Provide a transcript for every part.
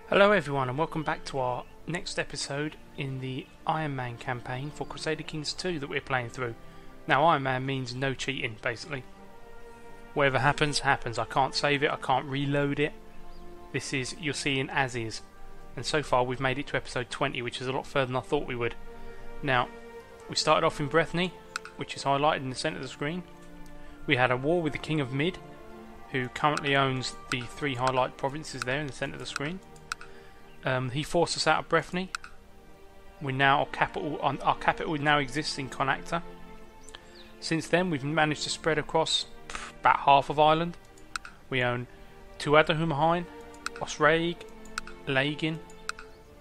Hello everyone and welcome back to our next episode in the Iron Man campaign for Crusader Kings 2 that we're playing through. Now Iron Man means no cheating basically. Whatever happens, happens. I can't save it, I can't reload it. This is, you're seeing as is. And so far we've made it to episode 20, which is a lot further than I thought we would. Now, we started off in Kherny, which is highlighted in the centre of the screen. We had a war with the King of Mid, who currently owns the 3 highlighted provinces there in the centre of the screen. He forced us out of Kherny. Our capital now exists in Connector. Since then, we've managed to spread across about half of Ireland. We own Tuatha Osraig, Lagin,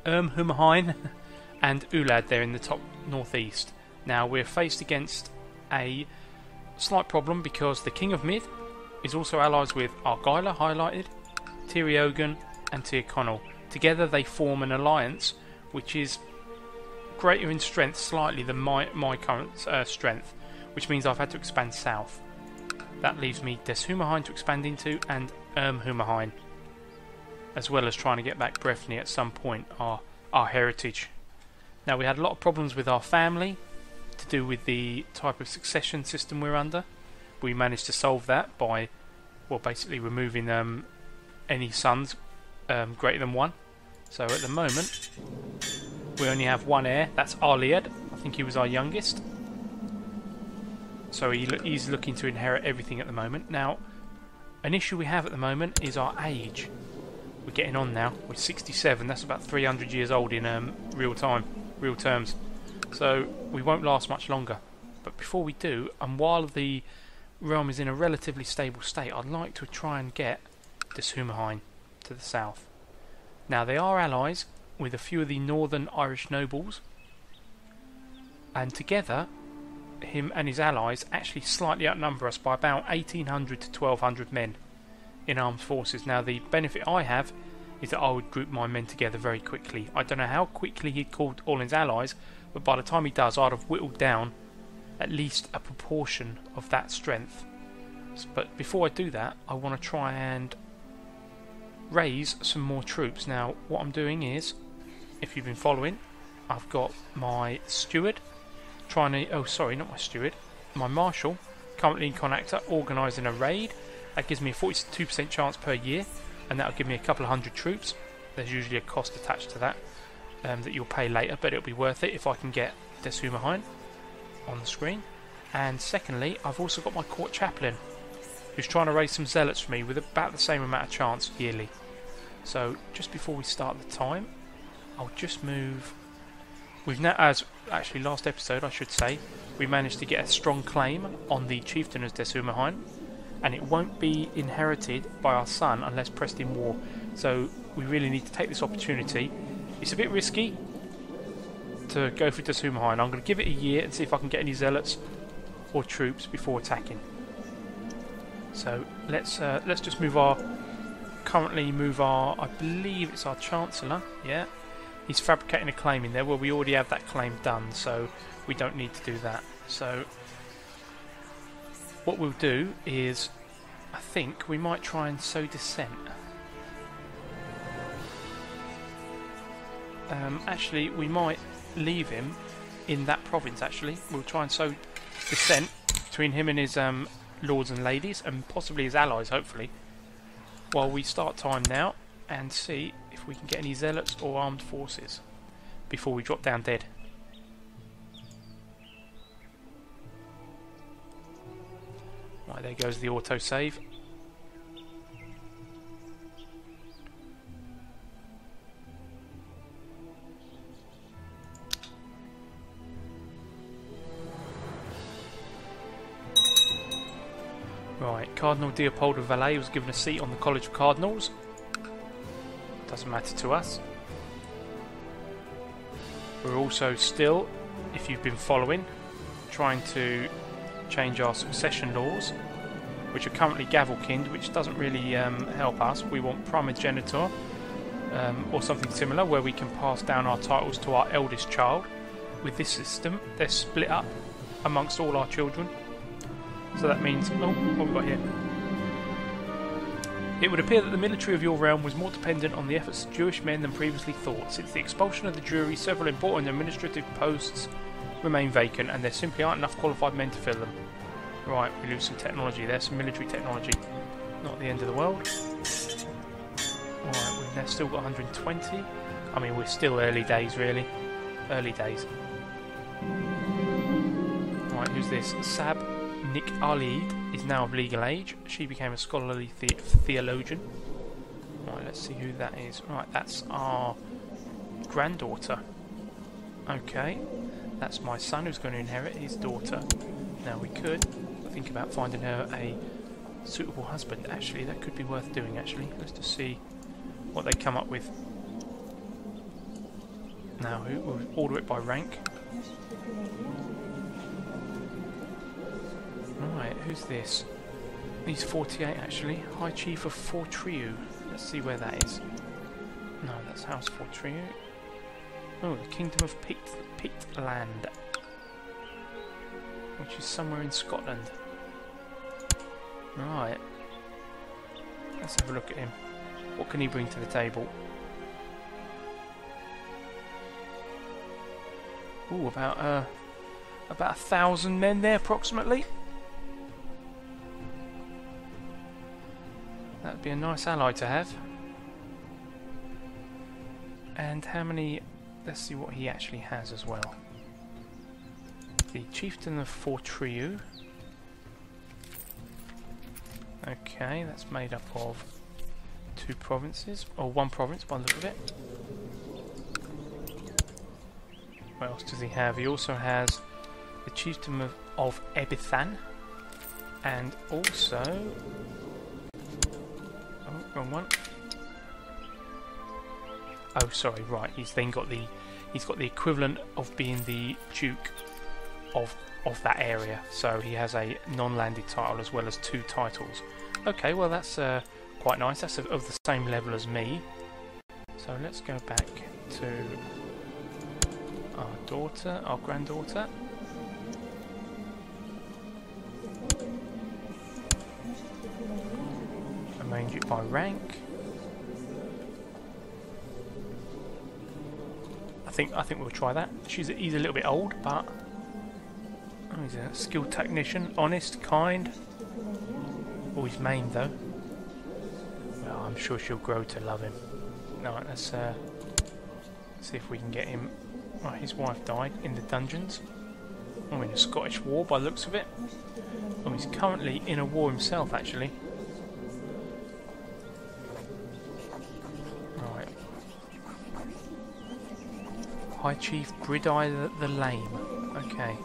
Humahain, and Ulad there in the top northeast. Now we're faced against a slight problem because the King of Mid is also allies with Argylla, highlighted, Tiriogan, and Tyrconnell. Together they form an alliance which is greater in strength slightly than my current strength, which means I've had to expand south. That leaves me Deshumahain to expand into and Humahain, as well as trying to get back Kherny at some point, our heritage. Now we had a lot of problems with our family to do with the type of succession system we're under. We managed to solve that by, well, basically removing any sons greater than 1. So at the moment we only have 1 heir, that's Arliad. I think he was our youngest. So he's looking to inherit everything at the moment. Now, an issue we have at the moment is our age. We're getting on now. We're 67. That's about 300 years old in real terms. So we won't last much longer. But before we do, and while the realm is in a relatively stable state, I'd like to try and get Deshumahain to the south. Now they are allies with a few of the northern Irish nobles, and together him and his allies actually slightly outnumber us by about 1800 to 1200 men in armed forces. Now the benefit I have is that I would group my men together very quickly. I don't know how quickly he'd called all his allies, but by the time he does I'd have whittled down at least a proportion of that strength. But before I do that, I want to try and raise some more troops. Now what I'm doing is, if you've been following, I've got my steward trying to, my marshal currently in Connector organising a raid. That gives me a 42% chance per year, and that'll give me a couple of 100 troops. There's usually a cost attached to that that you'll pay later, but it'll be worth it if I can get Deshumahain on the screen. And secondly, I've also got my court chaplain who's trying to raise some zealots for me with about the same amount of chance yearly. So just before we start the time, I'll just move. We've now, as actually last episode I should say, we managed to get a strong claim on the chieftain of Deshumahain, and it won't be inherited by our son unless pressed in war. So we really need to take this opportunity. It's a bit risky to go for Deshumahain. I'm going to give it a year and see if I can get any zealots or troops before attacking. So let's just move our, I believe it's our Chancellor, yeah. He's fabricating a claim in there. Well, we already have that claim done, so we don't need to do that. So what we'll do is, I think we might try and sow dissent. Actually, we might leave him in that province, actually. We'll try and sow dissent between him and his lords and ladies, and possibly his allies, hopefully, while we start time now and see if we can get any zealots or armed forces before we drop down dead. Right, there goes the autosave. Right, Cardinal Leopold of Valais was given a seat on the College of Cardinals. Doesn't matter to us. We're also still, if you've been following, trying to change our succession laws, which are currently gavelkind, which doesn't really help us. We want primogeniture or something similar, where we can pass down our titles to our eldest child. With this system, they're split up amongst all our children. So that means, oh, what have we got here? It would appear that the military of your realm was more dependent on the efforts of Jewish men than previously thought. Since the expulsion of the Jewry, several important administrative posts remain vacant, and there simply aren't enough qualified men to fill them. Right, we lose some technology there, some military technology. Not the end of the world. Alright, we've now still got 120. I mean, we're still early days, really. Early days. Right, who's this? Sab Nick Ali is now of legal age. She became a scholarly theologian. Right, let's see who that is. Right, that's our granddaughter. Okay, that's my son who's going to inherit his daughter. Now we could think about finding her a suitable husband. Actually, that could be worth doing. Actually, let's just see what they come up with. Now we'll order it by rank. Right, who's this? He's 48 actually. High Chief of Fortriu. Let's see where that is. No, that's House Fortriu. Oh, the Kingdom of Pitland, which is somewhere in Scotland. Right. Let's have a look at him. What can he bring to the table? Ooh, about 1,000 men there approximately. That'd be a nice ally to have. And how many... Let's see what he actually has as well. The Chieftain of Fortriu. Okay, that's made up of 2 provinces, or 1 province by the look of it. What else does he have? He also has the Chieftain of Ebithan, and also... Oh, wrong one. Oh, sorry, right. He's then got the equivalent of being the Duke of that area. So he has a non-landed title as well as 2 titles. Okay, well that's quite nice. That's of the same level as me. So let's go back to our daughter, our granddaughter. Arrange it by rank. I think we'll try that. He's a little bit old, but he's a skilled technician, honest, kind. Oh, he's maimed though. Well, I'm sure she'll grow to love him. Alright, let's see if we can get him. Right, his wife died in the dungeons. I'm in a Scottish war by the looks of it. Oh, he's currently in a war himself, actually. Right. High Chief Brideye the Lame. Okay.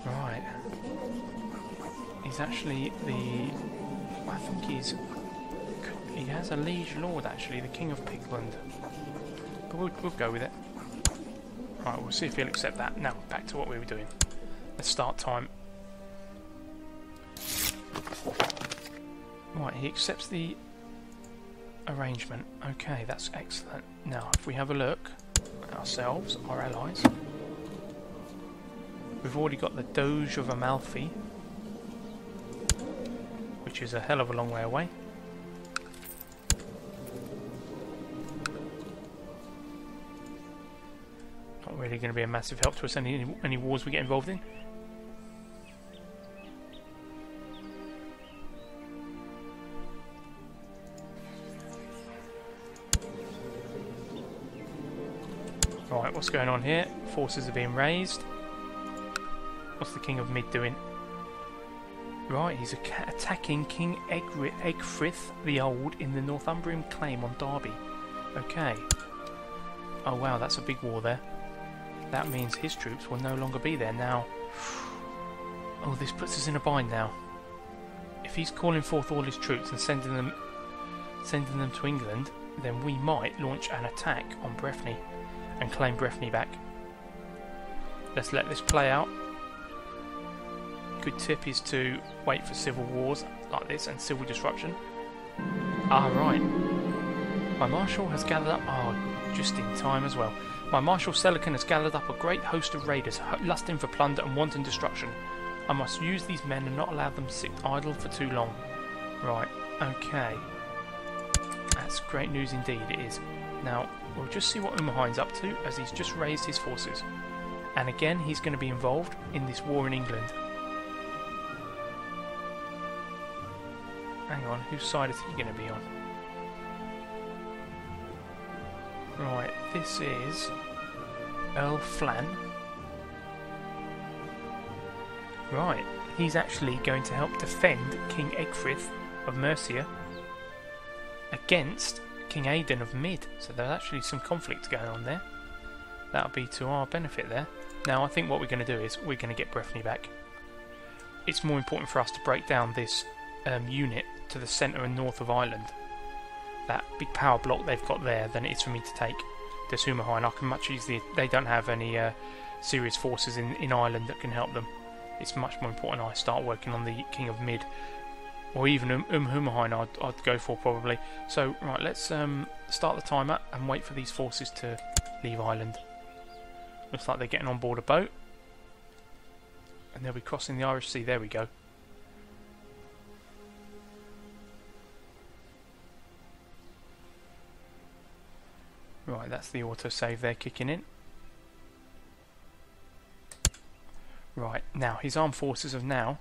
Right. He's actually the... I think he has a liege lord actually, the King of Pigland. But we'll go with it. Right, we'll see if he'll accept that. Now, back to what we were doing. Let's start time. Right, he accepts the arrangement. Okay, that's excellent. Now, if we have a look at ourselves, our allies, we've already got the Doge of Amalfi, which is a hell of a long way away. Not really going to be a massive help to us any wars we get involved in. Right, what's going on here? Forces are being raised. What's the King of Mid doing? Right, he's attacking King Egfrith the Old in the Northumbrian claim on Derby. Okay. Oh wow, that's a big war there. That means his troops will no longer be there now. Oh, this puts us in a bind now. If he's calling forth all his troops and sending them to England, then we might launch an attack on Breffni and claim Breffni back. Let's let this play out. Good tip is to wait for civil wars like this and civil disruption. Ah, right. My marshal has gathered up... Oh, just in time as well. My marshal Selican has gathered up a great host of raiders, lusting for plunder and wanton destruction. I must use these men and not allow them to sit idle for too long. Right, okay. That's great news indeed, it is. Now, we'll just see what Umahine's up to, as he's just raised his forces. And again, he's going to be involved in this war in England. Hang on, whose side is he going to be on? Right, this is Earl Flan. Right, he's actually going to help defend King Egfrith of Mercia against King Aidan of Mid. So there's actually some conflict going on there. That'll be to our benefit there. Now I think what we're going to do is we're going to get Breffni back. It's more important for us to break down this unit to the centre and north of Ireland. That big power block they've got there than it is for me to take this Umahine. I can much easier... They don't have any serious forces in Ireland that can help them. It's much more important I start working on the King of Mid. Or even Umahine I'd go for probably. So, right, let's start the timer and wait for these forces to leave Ireland. Looks like they're getting on board a boat. And they'll be crossing the Irish Sea. There we go. Right, that's the autosave there kicking in. Right, now his armed forces have now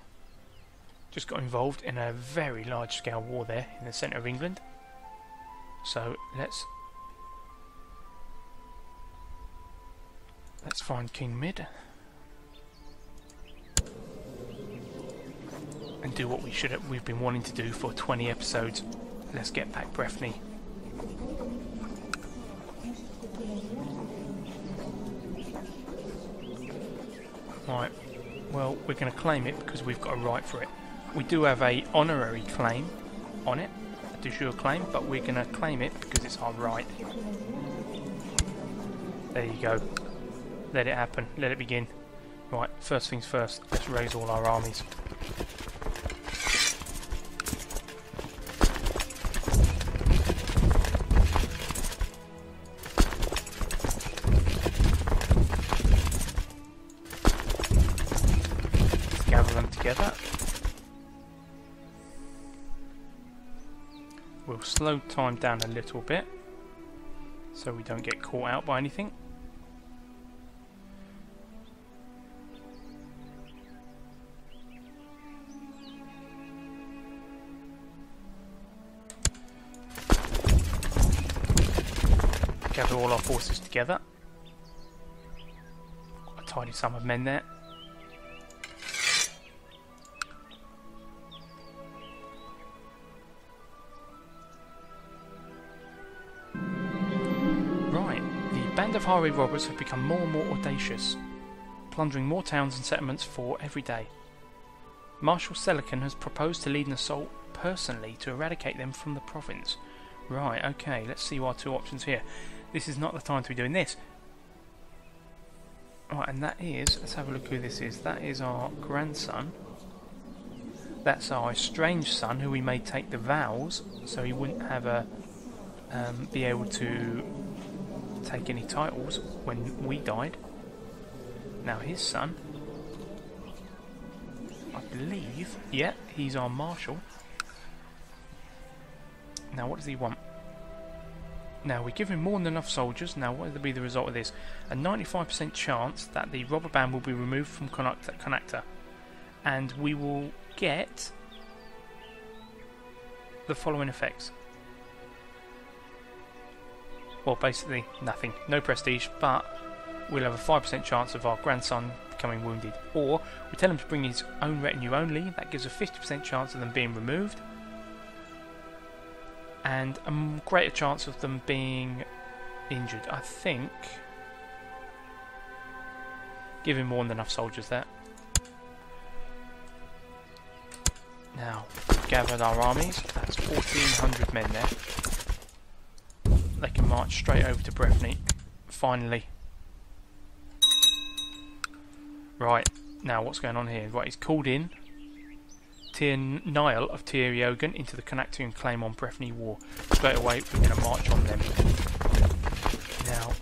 just got involved in a very large scale war there in the centre of England. So let's find King Mid and do what we've been wanting to do for 20 episodes. Let's get back Breffni. Right, well, we're going to claim it because we've got a right for it. We do have a honorary claim on it, a de jure claim, but we're going to claim it because it's our right. There you go. Let it happen. Let it begin. Right, first things first, let's raise all our armies. Together. We'll slow time down a little bit so we don't get caught out by anything. Gather all our forces together. Got a tidy sum of men there. The band of highway robbers have become more and more audacious, plundering more towns and settlements for every day. Marshal Selican has proposed to lead an assault personally to eradicate them from the province. Right, okay, let's see our two options here. This is not the time to be doing this. Right, and that is, let's have a look who this is. That is our grandson. That's our estranged son, who we may take the vows, so he wouldn't have a be able to take any titles when we died. Now his son, I believe, yeah, he's our marshal. Now what does he want? Now we give him more than enough soldiers. Now what will be the result of this? A 95% chance that the robber band will be removed from Connachta, and we will get the following effects. Well, basically nothing, no prestige, but we'll have a 5% chance of our grandson becoming wounded. Or we tell him to bring his own retinue only. That gives a 50% chance of them being removed, and a greater chance of them being injured. I think give him more than enough soldiers there. Now we've gathered our armies. That's 1,400 men there. They can march straight over to Breffni, finally. Right, now what's going on here? Right, he's called in Niall of Tiriogan into the Connecticut claim on Breffni War. Straight away, we're going to march on them. Now,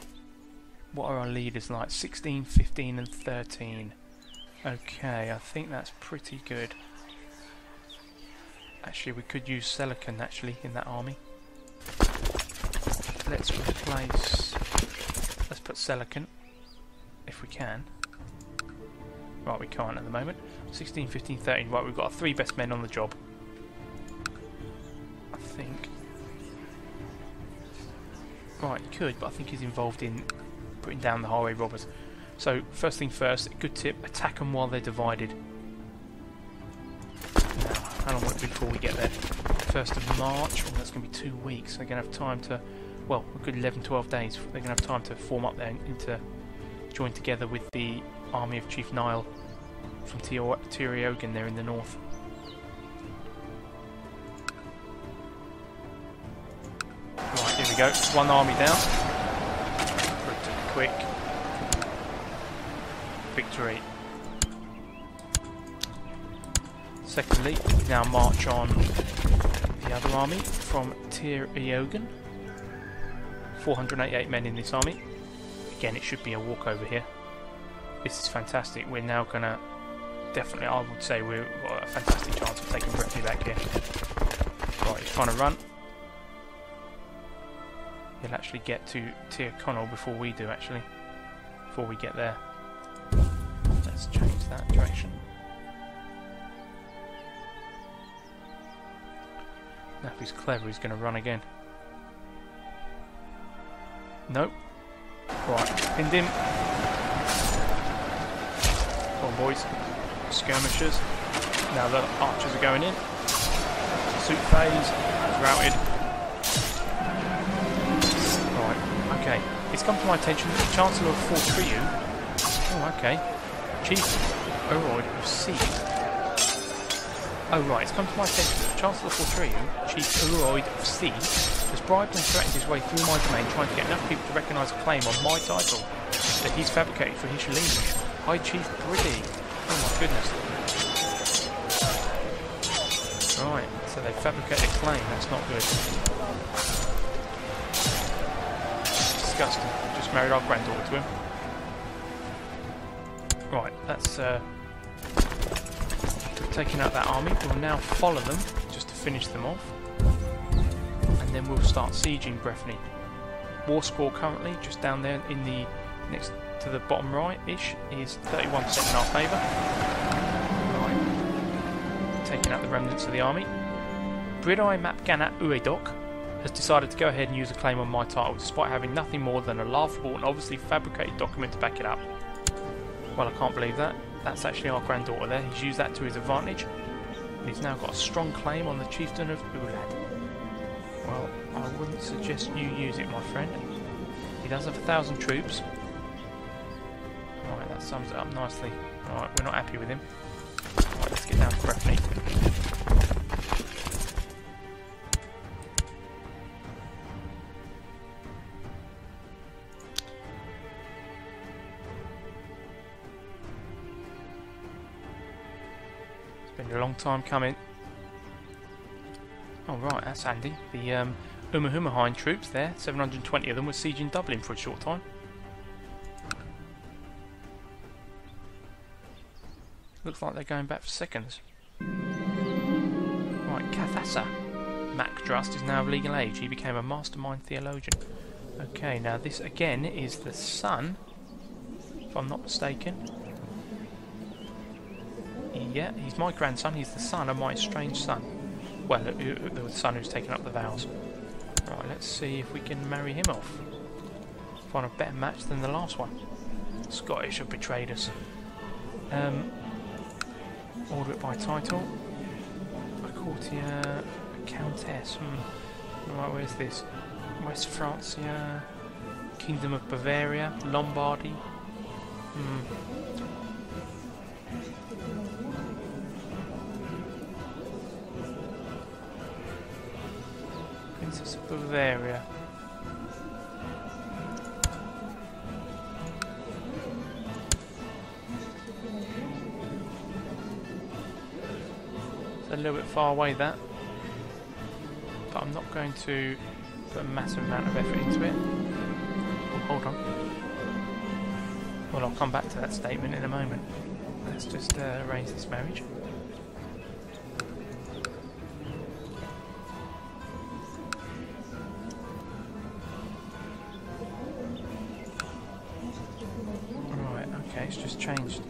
what are our leaders like? 16, 15 and 13. Okay, I think that's pretty good. Actually, we could use Selican actually in that army. Let's put Selican if we can. Right, we can't at the moment. 16, 15, 13. Right, we've got our 3 best men on the job. I think. Right, he could, but I think he's involved in putting down the highway robbers. So, first thing first, good tip, attack them while they're divided. Now, how long will it be before we get there? 1st of March, well, that's going to be 2 weeks. They're going to have time to, well, a good 11, 12 days. They're going to have time to form up there and to join together with the army of Chief Niall from Tiriogan there in the north. Right, here we go. 1 army down. Pretty quick victory. Secondly, we now march on the other army from Tiriogan. 488 men in this army. Again, it should be a walkover here. This is fantastic. We're now going to definitely, I would say, we've got a fantastic chance of taking Breffni back here. Right, he's trying to run. He'll actually get to Tyrconnell before we do, actually. Before we get there. Let's change that direction. Now if he's clever, he's going to run again. Nope. Right, pinned him. Come on, boys. Skirmishers. Now the archers are going in. Suit phase. Routed. Right, okay. It's come to my attention that the Chancellor of Fort Triu. Oh, okay. Chief Oroyd of Sea. Oh, right. It's come to my attention that the Chancellor of Fort Triu, Chief Oroyd of Sea, has bribed and threatened his way through my domain, trying to get enough people to recognise a claim on my title that he's fabricated for his lineage. High Chief Briddy. Oh my goodness. Right, so they fabricated a claim, that's not good. Disgusting. Just married our granddaughter to him. Right, that's taking out that army. We'll now follow them just to finish them off. And then we'll start sieging Breffni. War score currently, just down there in the next to the bottom right-ish, is 31% in our favour. Right. Taking out the remnants of the army. Bridai Mapgana Uedok has decided to go ahead and use a claim on my title, despite having nothing more than a laughable and obviously fabricated document to back it up. Well, I can't believe that. That's actually our granddaughter there. He's used that to his advantage. He's now got a strong claim on the chieftain of Ulad. Well, I wouldn't suggest you use it, my friend. He does have 1,000 troops. Right, that sums it up nicely. Right, we're not happy with him. Right, let's get down to Breffni. It's been a long time coming. Oh right, that's handy. The Umahumahain troops there, 720 of them, were sieging Dublin for a short time. Looks like they're going back for seconds. Right, Cathassa Macdrust is now of legal age. He became a mastermind theologian. Okay, now this again is the son, if I'm not mistaken. Yeah, he's my grandson. He's the son of my estranged son. Well, the son who's taken up the vows. Right, let's see if we can marry him off. Find a better match than the last one. Scottish have betrayed us. Order it by title. A courtier, a countess. Right, where's this? West Francia, Kingdom of Bavaria, Lombardy. Princess of Bavaria. So a little bit far away, that. But I'm not going to put a massive amount of effort into it. Oh, hold on. Well, I'll come back to that statement in a moment. Let's just arrange this marriage. Right, okay, it's just changed.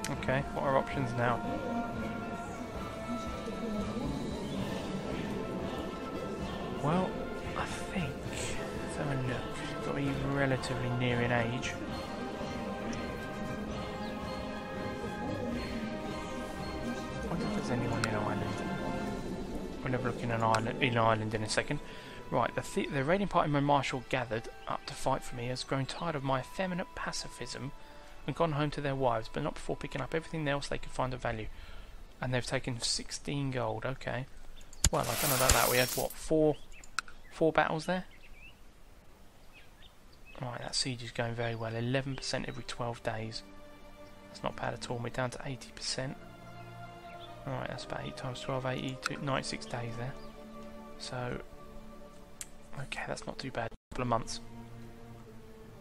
Okay, what are options now? Well, I think, let's have a look. She's got to be relatively near in age. I wonder if there's anyone in Ireland. We'll have a look in Ireland in a second. Right, the raiding party my marshal gathered up to fight for me has grown tired of my effeminate pacifism and gone home to their wives, but not before picking up everything else they could find of value. And they've taken 16 gold, okay. Well, I don't know about that. We had, what, four battles there? Right, that siege is going very well. 11% every 12 days. That's not bad at all. We're down to 80%. Alright, that's about 8 times 12, 80, 96 days there. So, okay, that's not too bad. A couple of months.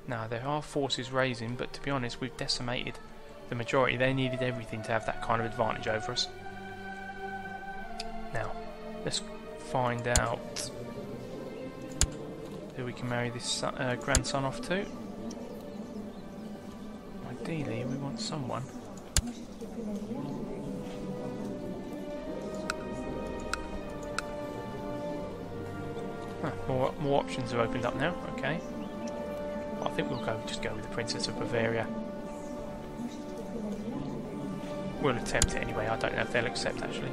Now, there are forces raising, but to be honest, we've decimated the majority. They needed everything to have that kind of advantage over us. Now, let's find out who we can marry this grandson off to. Ideally, we want someone. More options have opened up now. Okay. I think we'll just go with the Princess of Bavaria. We'll attempt it anyway. I don't know if they'll accept actually.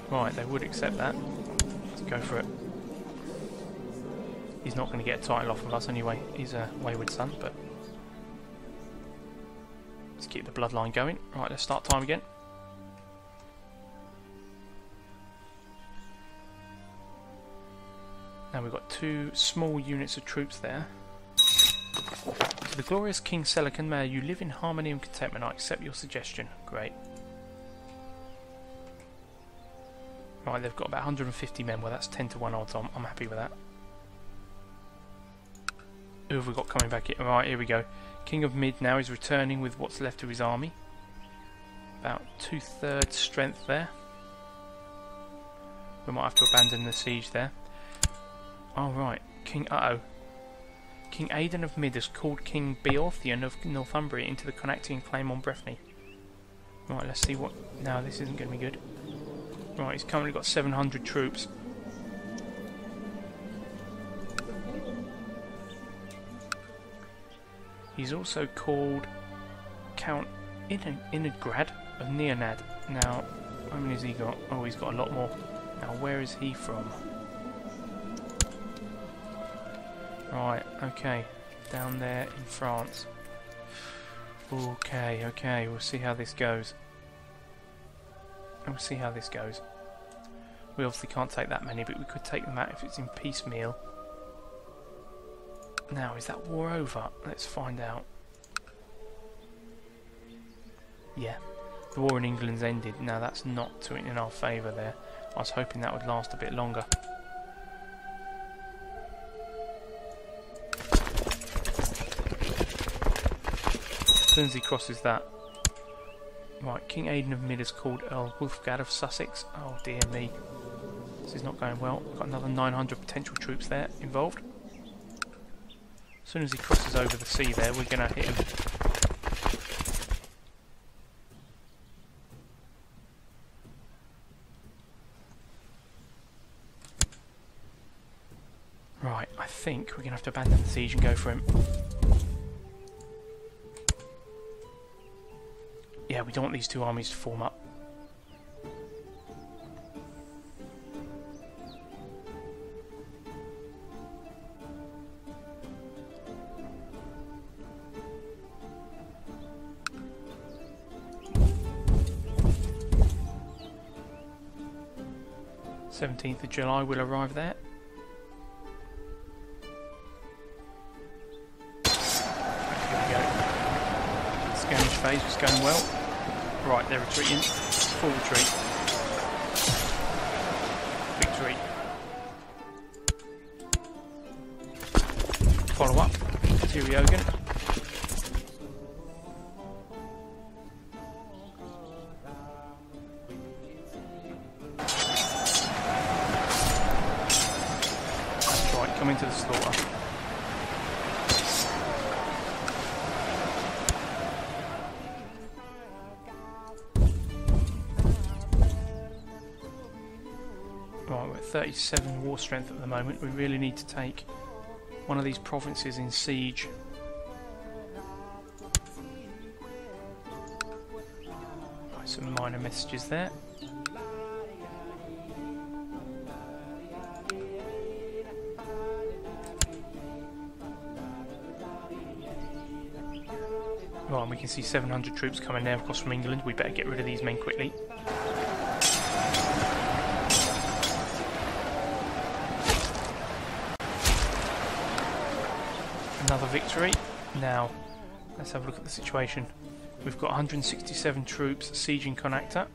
Right, they would accept that. Let's go for it. He's not going to get a title off of us anyway. He's a wayward son, but let's keep the bloodline going. Right, let's start time again. Now we've got 2 small units of troops there. To the glorious King Selican, may you live in harmony and contentment. I accept your suggestion. Great. Right, they've got about 150 men. Well, that's 10 to 1 odds. I'm happy with that. Who have we got coming back here? Right, here we go. King of Mid now is returning with what's left of his army. About 2/3 strength there. We might have to abandon the siege there. Oh right, King Aidan of Mid has called King Beorthian of Northumbria into the Connactian claim on Breffni. Right, let's see what... No, this isn't going to be good. Right, he's currently got 700 troops. He's also called Count Inagrad of Neonad. Now, how many has he got? Oh, he's got a lot more. Now, where is he from? Right, okay. Down there in France. Okay, we'll see how this goes. We'll see how this goes. We obviously can't take that many, but we could take them out if it's in piecemeal. Now, is that war over? Let's find out. Yeah, the war in England's ended. Now, that's not in our favour there. I was hoping that would last a bit longer. As soon as he crosses that. Right, King Aidan of Mid is called Earl Wulfgad of Sussex. Oh dear me. This is not going well. We've got another 900 potential troops there involved. As soon as he crosses over the sea there, we're going to hit him. Right, I think we're going to have to abandon the siege and go for him. Yeah, we don't want these two armies to form up. 17th of July will arrive there. Here we go. Skirmish phase was going well. Right, they're retreating. Full retreat. Victory. Follow up. Tyriogan. That's right, come into the slaughter. Right, we're at 37 war strength at the moment. We really need to take one of these provinces in siege. Right, some minor messages there. Right, and we can see 700 troops coming now across from England. We better get rid of these men quickly. Another victory. Now, let's have a look at the situation. We've got 167 troops sieging Connachta,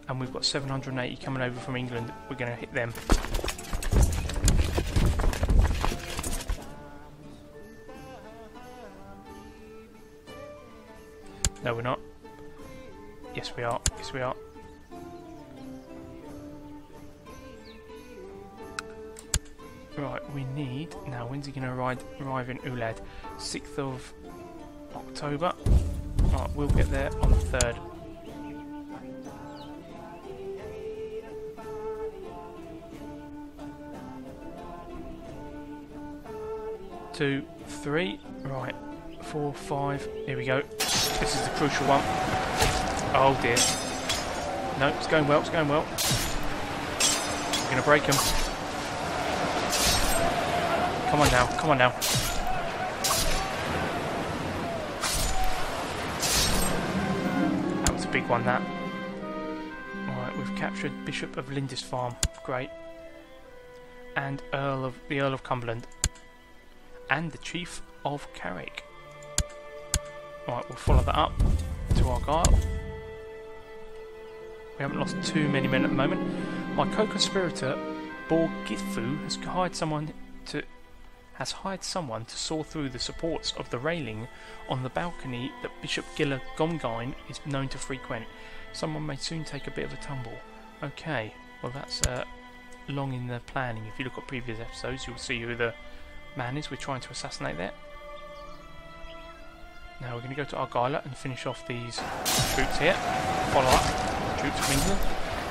and we've got 780 coming over from England. We're going to hit them. No, we're not. Yes, we are. Yes, we are. Right, we need... Now, when's he going to arrive in Ulad? 6th of October. Right, we'll get there on the 3rd. Two, three, right, 4, 5, here we go. This is the crucial one. Oh dear. No, it's going well, it's going well. We're going to break them. Come on now, come on now. That was a big one, that. Alright, we've captured Bishop of Lindisfarne. Great. And the Earl of Cumberland. And the Chief of Carrick. Alright, we'll follow that up to Argyll. We haven't lost too many men at the moment. My co-conspirator, Borgithu, has hired someone to saw through the supports of the railing on the balcony that Bishop Gilla Gomgine is known to frequent. Someone may soon take a bit of a tumble. Okay, well that's long in the planning. If you look at previous episodes, you'll see who the man is we're trying to assassinate there. Now we're going to go to Argyll and finish off these troops here. Follow up troops from England.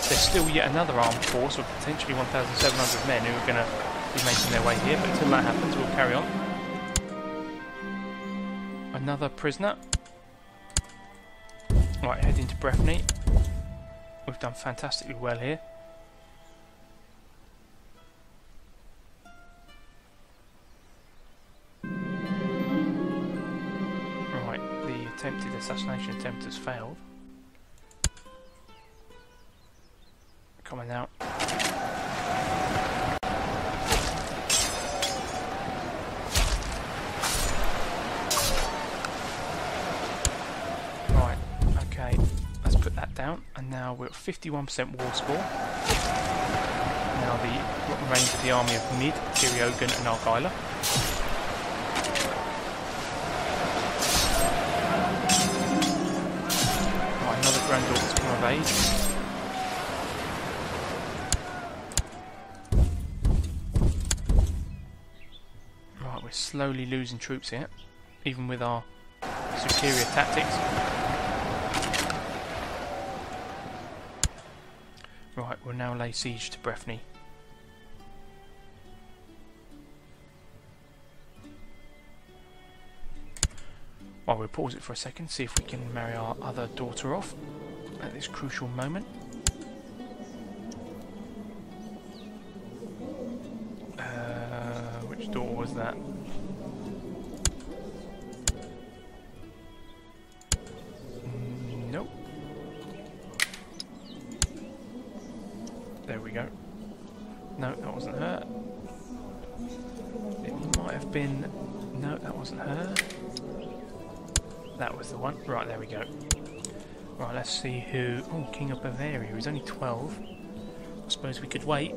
There's still yet another armed force of potentially 1,700 men who are going to be making their way here, but until that happens we'll carry on. Another prisoner. Right, heading to Breffni. We've done fantastically well here. Right, the attempted assassination attempt has failed. Coming out. Right, okay, let's put that down, and now we're at 51% war score. Now the remains of the army of Mid, Tyriogan and Argyll. Right, another granddaughter's come of age. Slowly losing troops here, even with our superior tactics. Right, we'll now lay siege to Breffni. Well, we'll pause it for a second, see if we can marry our other daughter off at this crucial moment. Which daughter was that? There we go. No, that wasn't her. It might have been... No, that wasn't her. That was the one. Right, there we go. Right, let's see who... Oh, King of Bavaria. He's only 12. I suppose we could wait.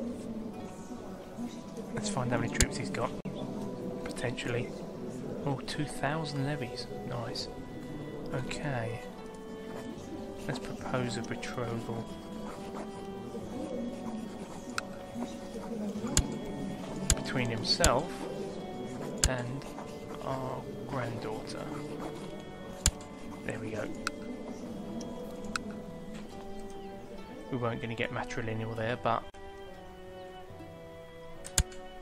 Let's find how many troops he's got. Potentially. Oh, 2,000 levies. Nice. Okay. Let's propose a betrothal. Between himself and our granddaughter. There we go. We weren't going to get matrilineal there, but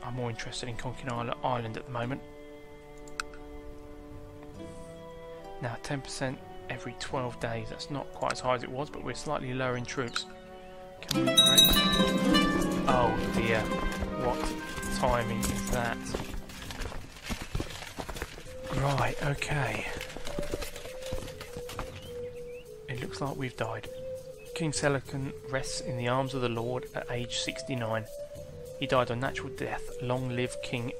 I'm more interested in conquering Ireland at the moment. Now 10% every 12 days, that's not quite as high as it was, but we're slightly lower in troops. Can we raise? Oh dear, what timing is that? Right, okay. It looks like we've died. King Selican rests in the arms of the Lord at age 69. He died on natural death. Long live King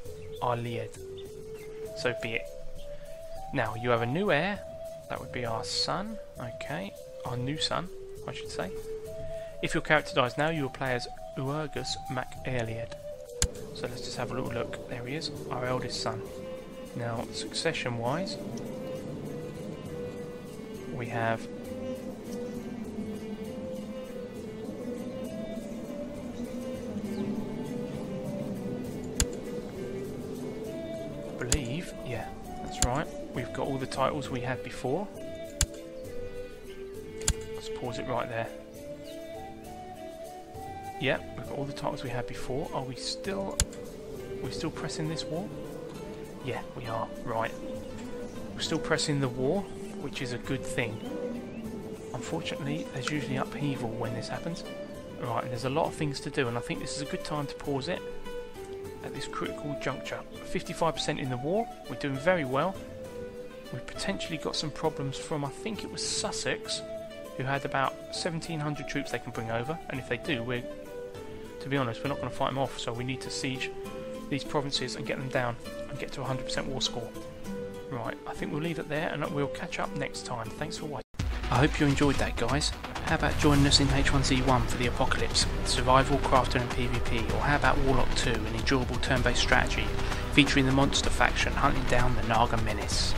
Arlied. So be it. Now, you have a new heir. That would be our son. Okay. Our new son, I should say. If your character dies now, you will play as Uergus Mac Aeliad. So let's just have a little look. There he is, our eldest son. Now, succession-wise, we have... I believe, yeah, that's right. We've got all the titles we had before. Let's pause it right there. Yeah, we've got all the titles we had before. Are we still... We're still pressing this war? Yeah, we are. Right. We're still pressing the war, which is a good thing. Unfortunately, there's usually upheaval when this happens. Right, and there's a lot of things to do, and I think this is a good time to pause it at this critical juncture. 55% in the war. We're doing very well. We've potentially got some problems from, I think it was Sussex, who had about 1,700 troops they can bring over, and if they do, to be honest, we're not going to fight them off, so we need to siege these provinces and get them down and get to 100% war score. Right, I think we'll leave it there and we'll catch up next time. Thanks for watching. I hope you enjoyed that, guys. How about joining us in H1Z1 for the Apocalypse, Survival, Crafting and PvP, or how about Warlock 2, an enjoyable turn-based strategy featuring the monster faction hunting down the Naga Menace.